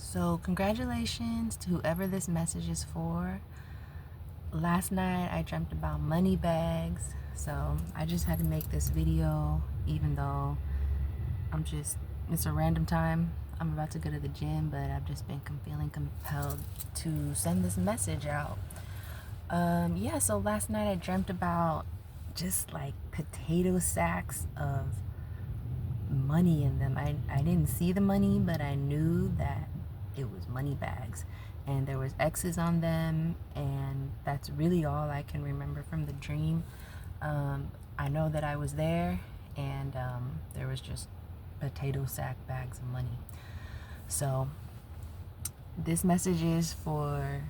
So, congratulations to whoever this message is for. Last night I dreamt about money bags, so I just had to make this video, even though it's a random time. I'm about to go to the gym, but I've just been feeling compelled to send this message out. So last night I dreamt about just like potato sacks of money in them. I didn't see the money, but I knew that it was money bags, and there was X's on them, and that's really all I can remember from the dream. I know that I was there, and there was just potato sack bags of money. So this message is for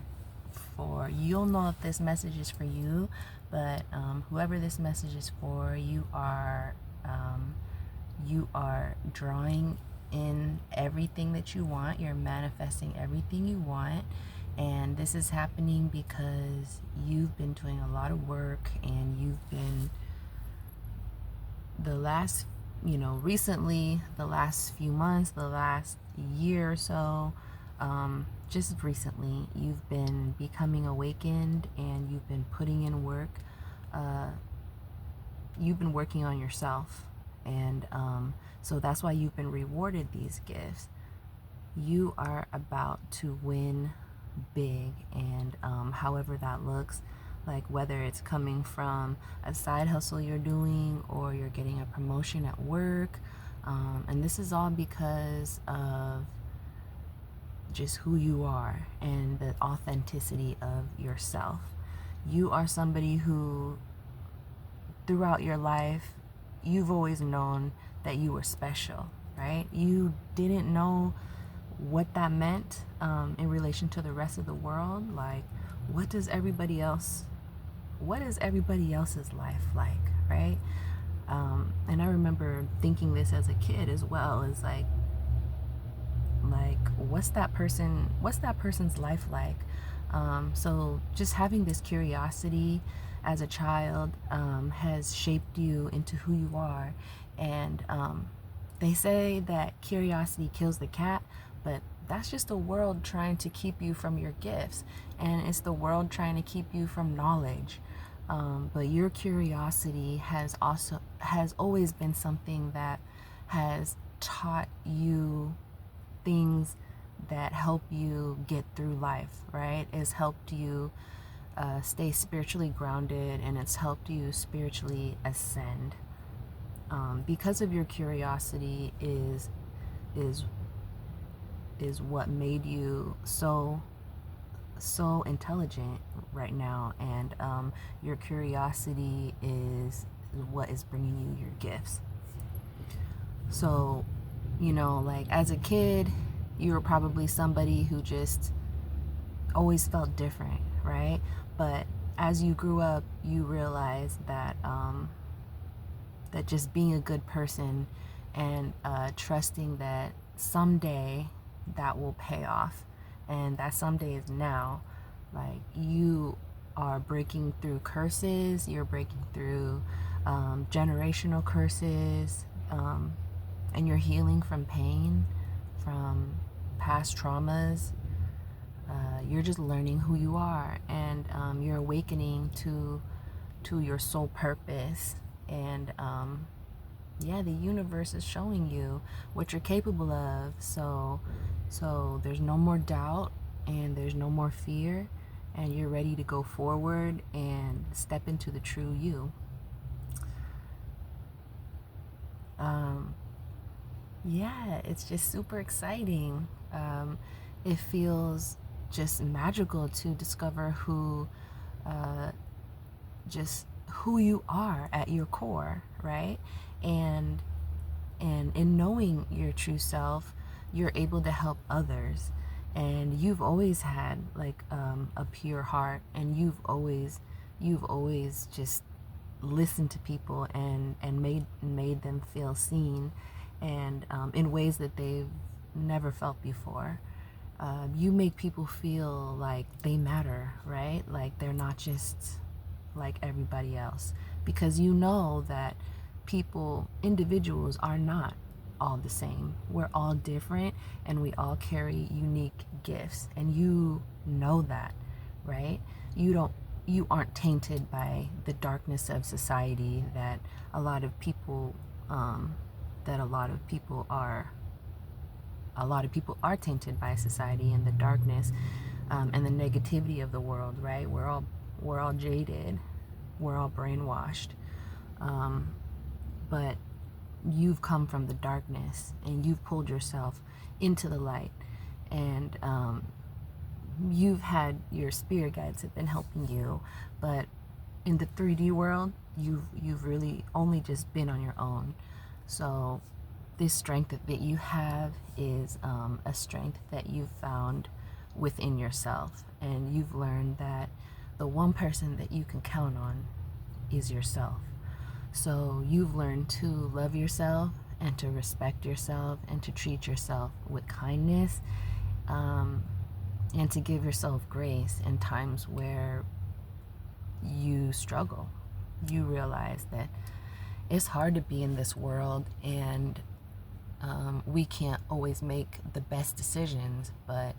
you'll know if this message is for you, but whoever this message is for, you are drawing in everything that you want. You're manifesting everything you want. And this is happening because you've been doing a lot of work, and you've been recently, the last few months, the last year or so, just recently, you've been becoming awakened, and you've been putting in work. You've been working on yourself, and so that's why you've been rewarded these gifts. You are about to win big, and however that looks, like whether it's coming from a side hustle you're doing, or you're getting a promotion at work, and this is all because of just who you are and the authenticity of yourself. You are somebody who, throughout your life, you've always known that you were special, right? You didn't know what that meant in relation to the rest of the world. Like, what is everybody else's life like, right? And I remember thinking this as a kid as well, is like what's that person's life like? So just having this curiosity as a child has shaped you into who you are. And they say that curiosity kills the cat, but that's just the world trying to keep you from your gifts, and it's the world trying to keep you from knowledge. But your curiosity has always been something that has taught you things that help you get through life, right? It's helped you stay spiritually grounded, and it's helped you spiritually ascend. Because of your curiosity is what made you so intelligent right now, and your curiosity is what is bringing you your gifts. So, like as a kid, you were probably somebody who just always felt different, right? But as you grew up, you realized that that just being a good person, and trusting that someday that will pay off, and that someday is now. Like, you are breaking through curses, you're breaking through generational curses, and you're healing from pain, from past traumas. You're just learning who you are, and you're awakening to your soul purpose. And the universe is showing you what you're capable of. So there's no more doubt, and there's no more fear, and you're ready to go forward and step into the true you. It's just super exciting. It feels just magical to discover who you are at your core, right? And in knowing your true self, you're able to help others. And you've always had like a pure heart, and you've always just listened to people, and made them feel seen, and in ways that they've never felt before. You make people feel like they matter, right? Like they're not just like everybody else, because you know that individuals are not all the same. We're all different, and we all carry unique gifts, and you know that, right? You aren't tainted by the darkness of society that a lot of people are tainted by society and the darkness, and the negativity of the world, right? We're all jaded, we're all brainwashed, but you've come from the darkness and you've pulled yourself into the light, and you've had your spirit guides have been helping you, but in the 3D world, you've really only just been on your own. So this strength that you have is a strength that you've found within yourself, and you've learned that the one person that you can count on is yourself. So you've learned to love yourself and to respect yourself and to treat yourself with kindness, and to give yourself grace in times where you struggle. You realize that it's hard to be in this world, and we can't always make the best decisions, but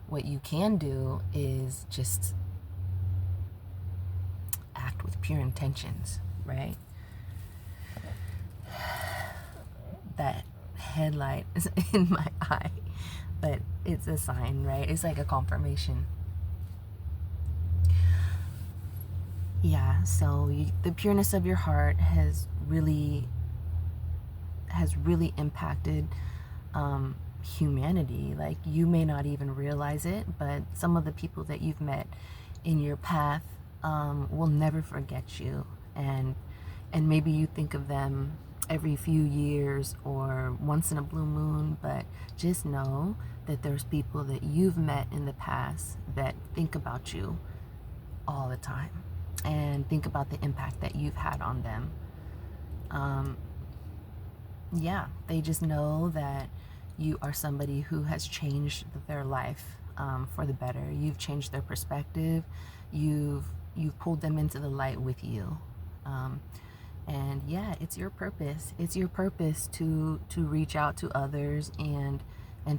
what you can do is just act with pure intentions, right? That headlight is in my eye, but it's a sign, right? It's like a confirmation. Yeah, so the pureness of your heart has really impacted humanity. Like, you may not even realize it, but some of the people that you've met in your path will never forget you, and maybe you think of them every few years or once in a blue moon, but just know that there's people that you've met in the past that think about you all the time and think about the impact that you've had on them. Yeah, they just know that you are somebody who has changed their life for the better. You've changed their perspective. You've pulled them into the light with you. And yeah, it's your purpose. It's your purpose to reach out to others and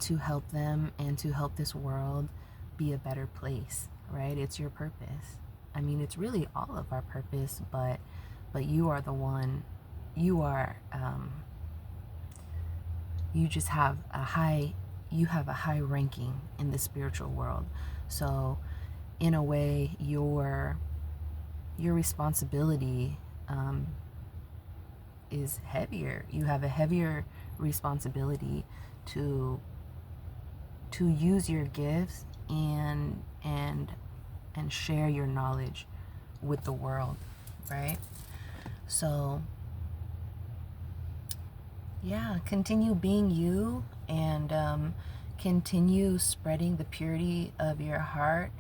to help them and to help this world be a better place, right? It's your purpose. I mean, it's really all of our purpose, but you are the one. You are you just have a high ranking in the spiritual world. So in a way, your responsibility is heavier. You have a heavier responsibility to use your gifts and share your knowledge with the world, right? So yeah, continue being you, and continue spreading the purity of your heart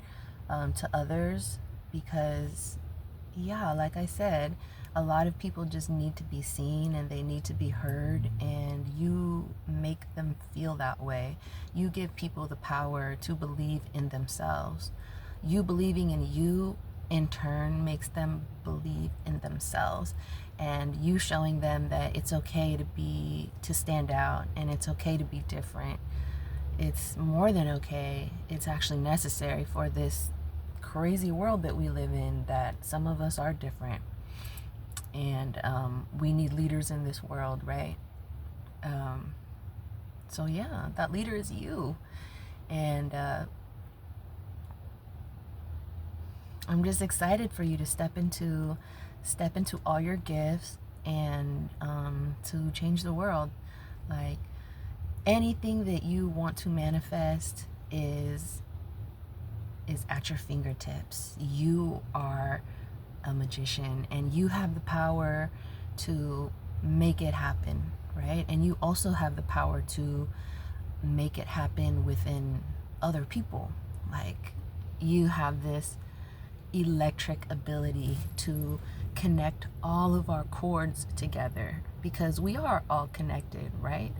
to others, because yeah, like I said, a lot of people just need to be seen and they need to be heard, and you make them feel that way. You give people the power to believe in themselves. You believing in you in turn makes them believe in themselves, and you showing them that it's okay to stand out, and it's okay to be different. It's more than okay. It's actually necessary for this crazy world that we live in, that some of us are different, and we need leaders in this world, right? So yeah, that leader is you, and I'm just excited for you to step into all your gifts, and to change the world. Like, anything that you want to manifest is at your fingertips. You are a magician, and you have the power to make it happen, right? And you also have the power to make it happen within other people. Like, you have this electric ability to connect all of our cords together, because we are all connected, right?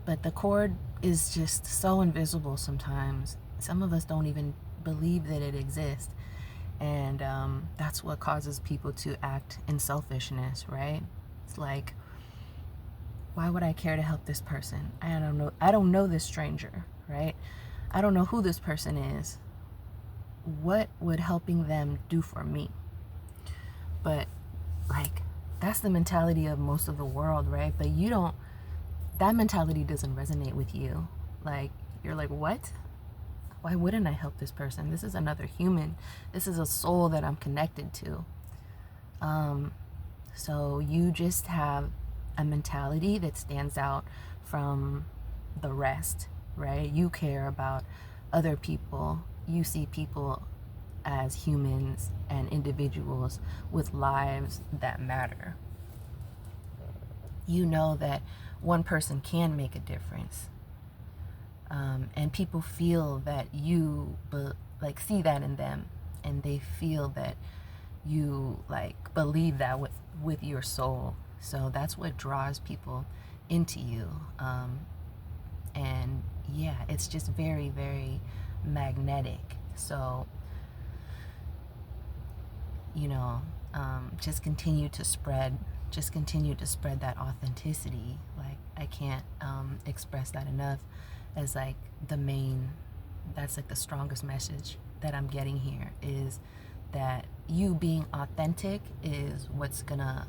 But the cord is just so invisible sometimes. Some of us don't even believe that it exists, and that's what causes people to act in selfishness, right? It's like Why would I care to help this person? I don't know this stranger, right? I don't know who this person is. What would helping them do for me? But like, that's the mentality of most of the world, right? But that mentality doesn't resonate with you. Like, you're like, what? Why wouldn't I help this person? This is another human. This is a soul that I'm connected to. So you just have a mentality that stands out from the rest, right? You care about other people. You see people as humans and individuals with lives that matter. You know that one person can make a difference. And people feel that you like see that in them, and they feel that you like believe that with your soul. So that's what draws people into you. And yeah, it's just very, very magnetic. So, you know, just continue to spread that authenticity. Like, I can't express that enough as like that's like the strongest message that I'm getting here, is that you being authentic is what's gonna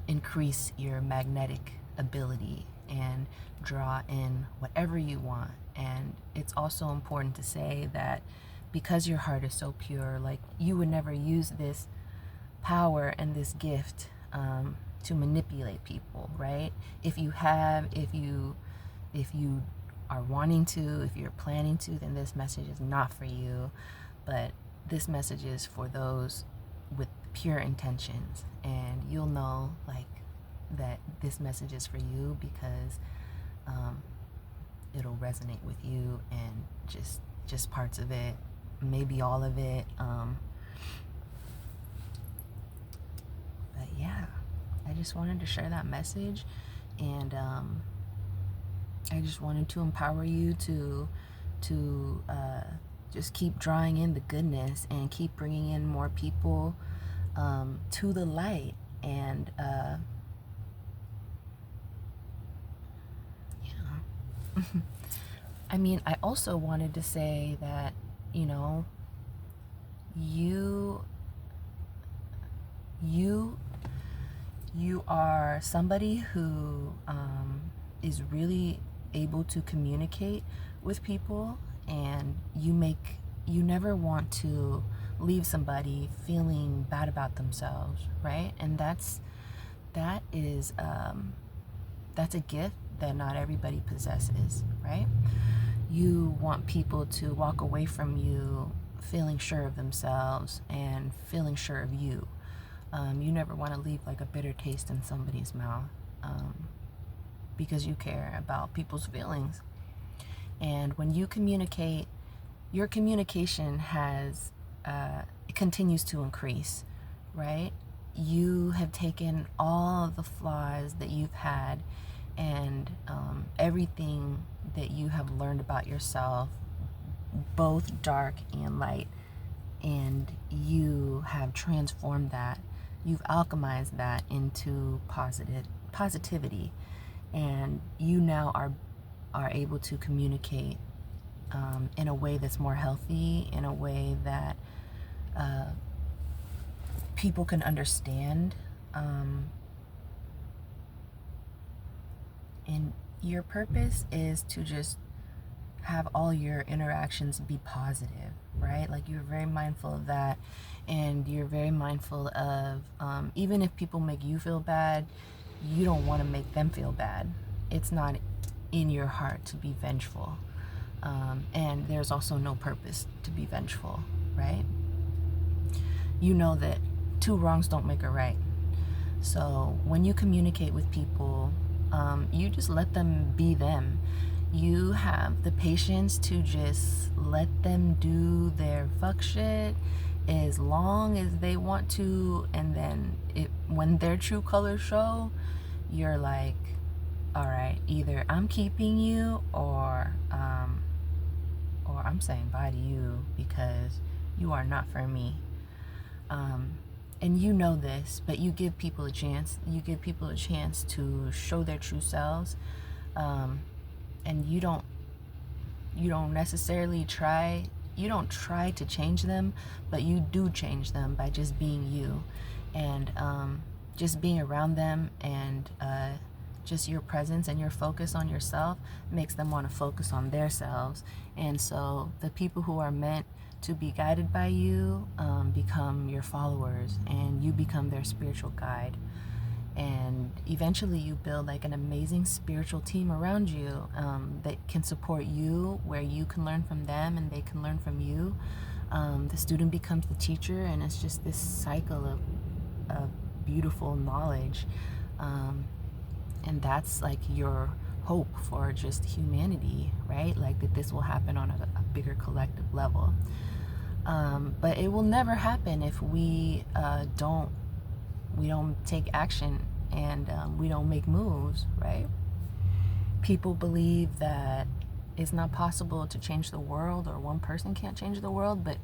increase your magnetic ability and draw in whatever you want. And it's also important to say that because your heart is so pure, like, you would never use this power and this gift to manipulate people, right? If you are wanting to, if you're planning to, then this message is not for you. But this message is for those with pure intentions, and you'll know like that this message is for you because it'll resonate with you, and just parts of it, maybe all of it. But yeah, I just wanted to share that message, and I just wanted to empower you to just keep drawing in the goodness and keep bringing in more people to the light. And yeah. I mean, I also wanted to say that, you know, you are somebody who is really able to communicate with people, and you never want to leave somebody feeling bad about themselves, right? And that's a gift that not everybody possesses, right? You want people to walk away from you feeling sure of themselves and feeling sure of you. You never want to leave like a bitter taste in somebody's mouth, because you care about people's feelings. And when you communicate, your communication it continues to increase, right? You have taken all the flaws that you've had and everything that you have learned about yourself, both dark and light, and you have transformed that. You've alchemized that into positivity, and you now are able to communicate in a way that's more healthy, in a way that people can understand. And your purpose is to just have all your interactions be positive, right? Like, you're very mindful of that, and you're very mindful of even if people make you feel bad, you don't want to make them feel bad. It's not in your heart to be vengeful, and there's also no purpose to be vengeful, right? You know that two wrongs don't make a right. So when you communicate with people, you just let them be them. You have the patience to just let them do their fuck shit as long as they want to, and then when their true colors show, you're like, all right, either I'm keeping you or I'm saying bye to you because you are not for me. and you know this, but you give people a chance. You give people a chance to show their true selves, and you don't necessarily try. You don't try to change them, but you do change them by just being you, and just being around them, and just your presence and your focus on yourself makes them want to focus on themselves. And so the people who are meant to be guided by you become your followers, and you become their spiritual guide. And eventually you build like an amazing spiritual team around you that can support you, where you can learn from them and they can learn from you. The student becomes the teacher, and it's just this cycle of beautiful knowledge. And that's like your hope for just humanity, right? Like that this will happen on a bigger collective level. But it will never happen if we don't take action, and we don't make moves, right? People believe that it's not possible to change the world, or one person can't change the world, but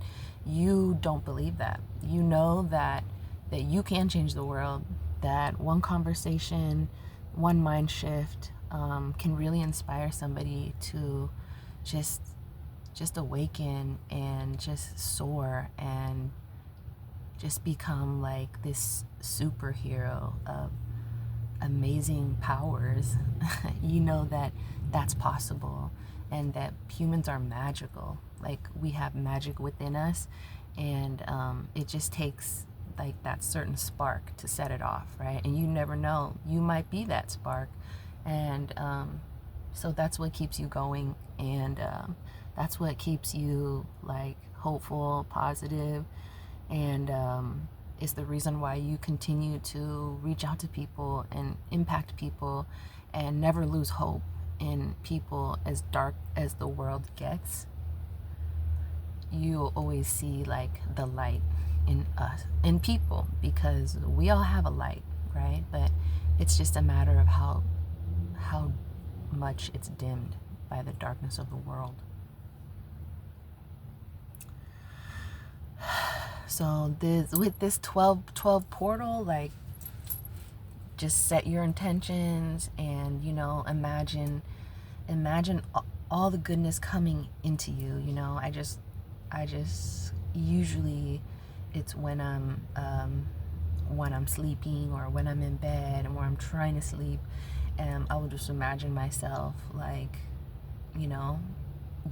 you don't believe that. You know that you can change the world, that one conversation, one mind shift can really inspire somebody to just awaken and just soar and just become like this superhero of amazing powers. You know that that's possible, and that humans are magical. Like we have magic within us, and it just takes like that certain spark to set it off, right? And you never know, you might be that spark. And so that's what keeps you going, and that's what keeps you like hopeful, positive, and it's the reason why you continue to reach out to people and impact people and never lose hope in people. As dark as the world gets, you'll always see like the light in us, in people, because we all have a light, right? But it's just a matter of how much it's dimmed by the darkness of the world. So with this 12 portal, like, just set your intentions, and imagine all the goodness coming into you. I just usually it's when I'm sleeping, or when I'm in bed and where I'm trying to sleep, and I will just imagine myself like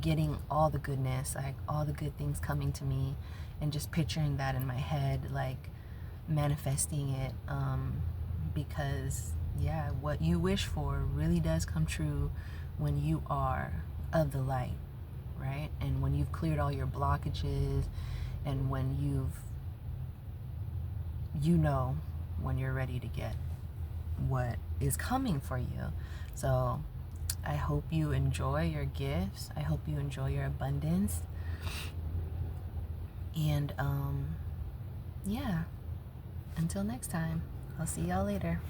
getting all the goodness, like all the good things coming to me, and just picturing that in my head, like manifesting it, because what you wish for really does come true when you are of the light, right? And when you've cleared all your blockages, and when when you're ready to get what is coming for you. So I hope you enjoy your gifts. I hope you enjoy your abundance. And until next time, I'll see y'all later.